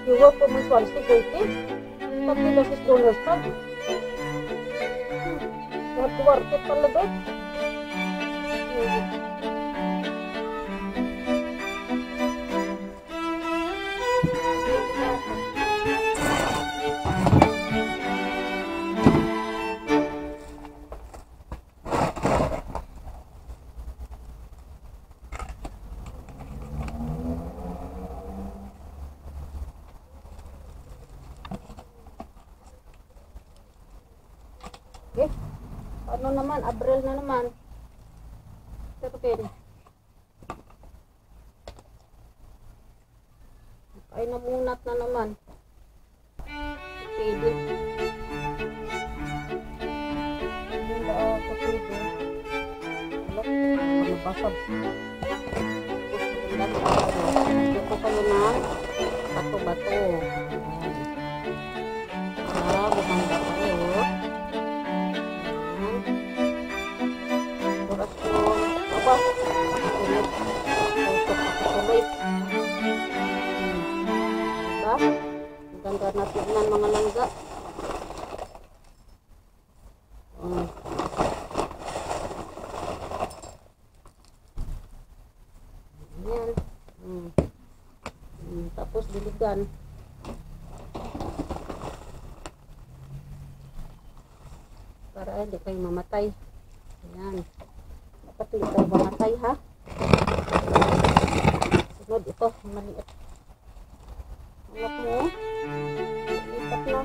You work for Miss Swansea, Goiti? Tapi das ist Donnerstag. Lahat work it talaga. Okay. Ano naman, Abril na naman. Terpin. Ay namunat na naman. Pwede. Hindi na ako pwede. Alam, pamabasag. Ito kayo ng bato-bato. Bumanda kayo. Aba, ulit. Tutok ako tuloy. Diba? Ganda na tignan mga langga. Ayan. Tapos diligan. Para hindi kayo mamatay. Ayan. Dapat hindi kayo mamatay, ha? Sunod ito, maliit. Anak mo. Lipat na.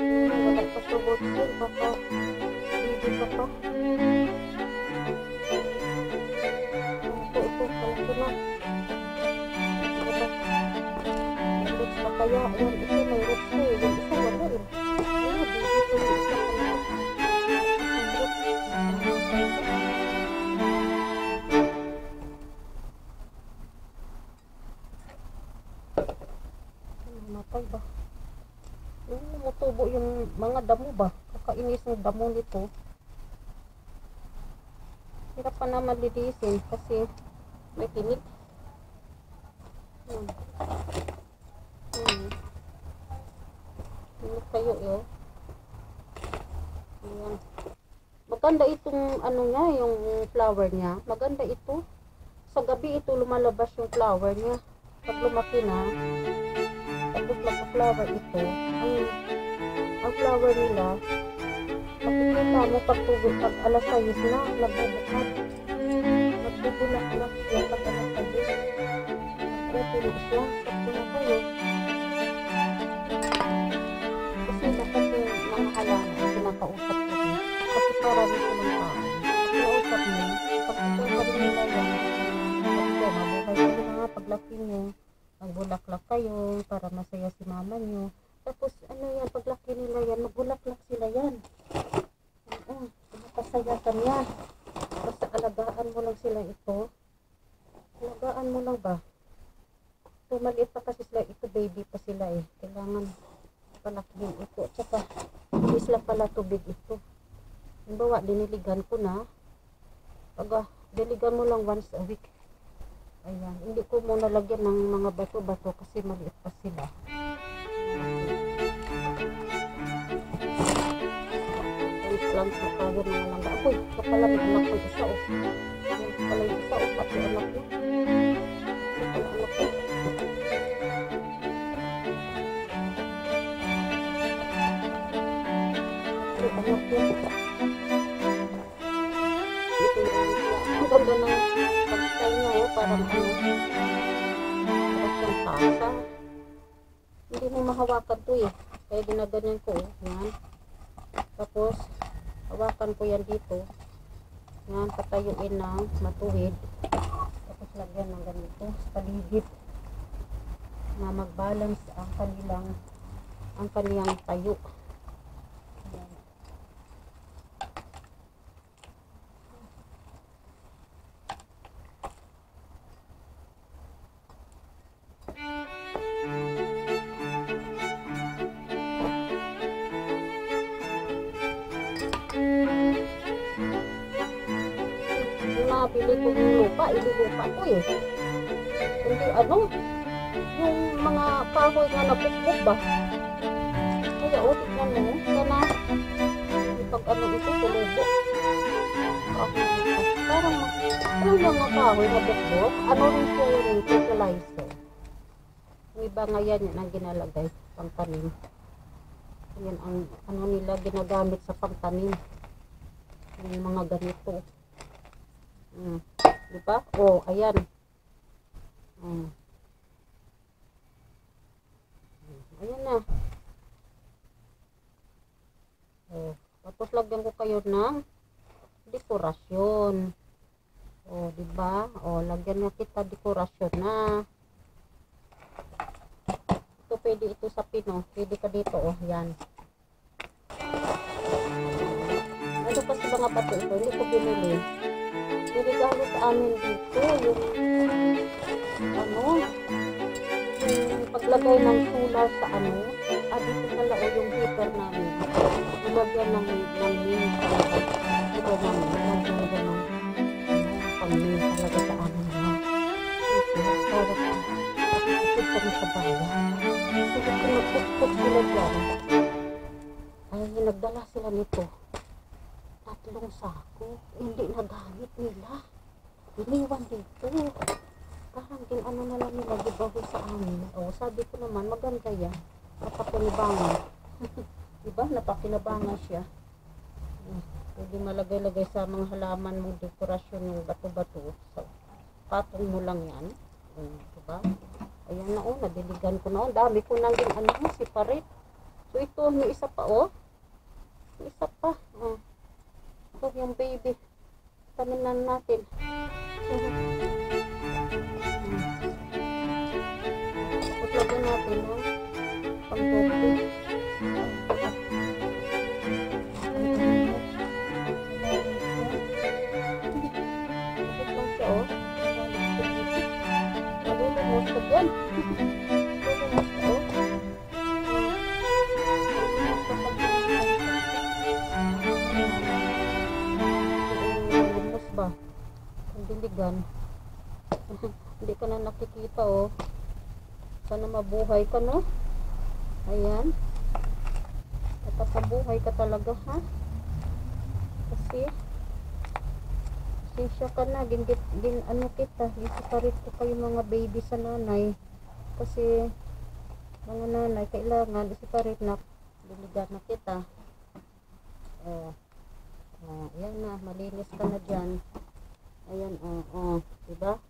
Wala pa sa botsil. Baka hindi pa pa. Ito, kalito na. May roots pa kaya. Ayan, ito may roots ko. Yung isa wala eh. Ayan, dito yung isa pala. Matay ba? Matubo yung mga damo ba? Kakainis ng damo nito. Hirap pa naman lilisin kasi may tinik. Tinik kayo eh. Ayan. Maganda itong ano niya, yung flower niya. Maganda ito. Sa gabi ito lumalabas yung flower niya. Pag lumaki na, tapos magka-flower ito, ang flower nila, makikita mo pag alas 6 na, nagbubukat. Nagbubulak-bulak siya pag alas 6. Nagbubulo siya, tapos na kayo. Kasi dapat yung mga halaman, pinakausap ko din. Kasi para dito ng tao. Pag nausap mo, pag ito pa rin nila yan, pag mabuhay kayo nga paglaki nyo, magbulaklak kayo para masaya si mama nyo. Tapos ano yan, paglaki nila yan, magbulaklak sila yan. Oo, napasaya ka niya. Basta alagaan mo lang sila ito. Alagaan mo lang ba? Ito, maliit pa kasi sila, ito baby pa sila eh. Kailangan palakihin ito. At saka, hindi sila pala tubig ito. Halimbawa, diniligan ko na. Pag diligan mo lang once a week. Ayan, hindi ko muna lagyan ng mga bato-bato kasi maliit pa sila. Plant na tayo ng langga. Apoy, ito pala may anak ng isa o. Ito pala yung isa o, pati anak ko. Ito pala anak ko. Ito anak ko. Ito yung ganda ng pag-style niya o, parang ano. Parang siyang tasa. Hindi mo mahawakan to eh. Kaya ginaganyan ko o. Yan. Tapos, hawakan ko yan dito. Yan, patayuin ng matuwid. Tapos lagyan ng ganito sa paligid na mag-balance ang kaniyang tayo. Yan. Nabili ko yung lupa, hindi lupa to eh. Hindi ano, yung mga kahoy nga napukpok ba? Kaya ulit na mo, sana pag ano ito, tulubo. Kahoy ito. Parang, yung mga kahoy na bukbok, ano rin po yung fertilizer. Yung iba nga yan ang ginalagay, pang tanim. Yan ang ano nila ginagamit sa pagtanim. Yung mga ganito. Diba? Oh, ayan. Ayan na. Oh, tapos lagyan ko kayo ng dekorasyon. Oh, diba? Oh, lagyan na kita dekorasyon na. Pwede ito sa pino, pwede ka dito, oh, yan. Ano pa sa mga bato ito, hindi ko binili. Binigalo sa amin dito, yung, ano, yung paglagay ng solar sa ano, dito pala, o yung heater namin. Ilagyan ng main talaga. Ito namin, ilagyan ng pang-main talaga sa amin, ha. Ito, para ito kami sa bayan. Kasi pinagpukpok sila dyan. Ay, nagdala sila nito. 3 sako. Hindi nagamit nila. Iniwan dito. Parang din ano na lang nila gibaho sa amin. O, sabi ko naman, maganda yan. Napakinabangan. Diba? Napakinabangan siya. Pwede malagay-lagay sa mga halaman mong dekorasyon ng bato-bato. So, patong mo lang yan. Diba? Ayan na, oh, nadiligan ko na, oh. Dami ko nang din, ano, separate. So, ito, may isa pa, oh. May isa pa, oh. Ito, yung baby. Taniman natin. Putlagyan natin, oh. Pang-topi. Ito lang siya, oh. Malulungos ka dyan. Malulungos ka, oh. Malulungos ba? Ang diligan. Hindi ka na nakikita, oh. Sana mabuhay ka, no? Ayan. Nakapabuhay ka talaga, ha? Kasi siya ka na, ano kita, isiparit ko kayo mga baby sa nanay. Kasi, mga nanay, kailangan, isiparit na, diligan na kita. Ayan na, malinis ka na dyan. Ayan, diba?